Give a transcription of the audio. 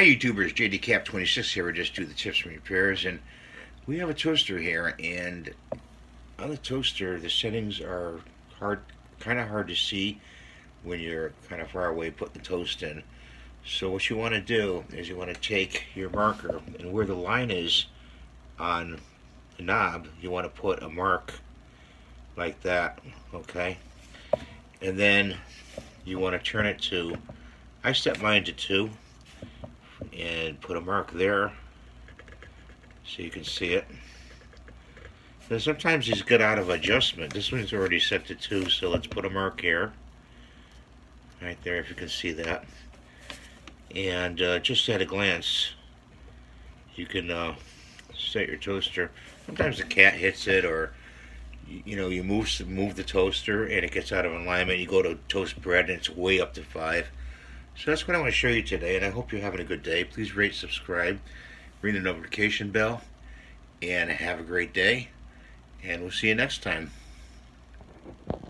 Hi YouTubers, JDCap26 here. We just do the tips and repairs, and we have a toaster here. And on the toaster, the settings are kind of hard to see when you're kind of far away putting the toast in. So what you want to do is you want to take your marker, and where the line is on the knob, you want to put a mark like that, okay? And then you want to turn it to, I set mine to 2, and put a mark there so you can see it. Now sometimes these get out of adjustment. This one's already set to 2, so let's put a mark here. Right there, if you can see that. And just at a glance, you can set your toaster. Sometimes the cat hits it, or you move the toaster and it gets out of alignment. You go to toast bread and it's way up to 5. So that's what I want to show you today, and I hope you're having a good day. Please rate, subscribe, ring the notification bell, and have a great day. And we'll see you next time.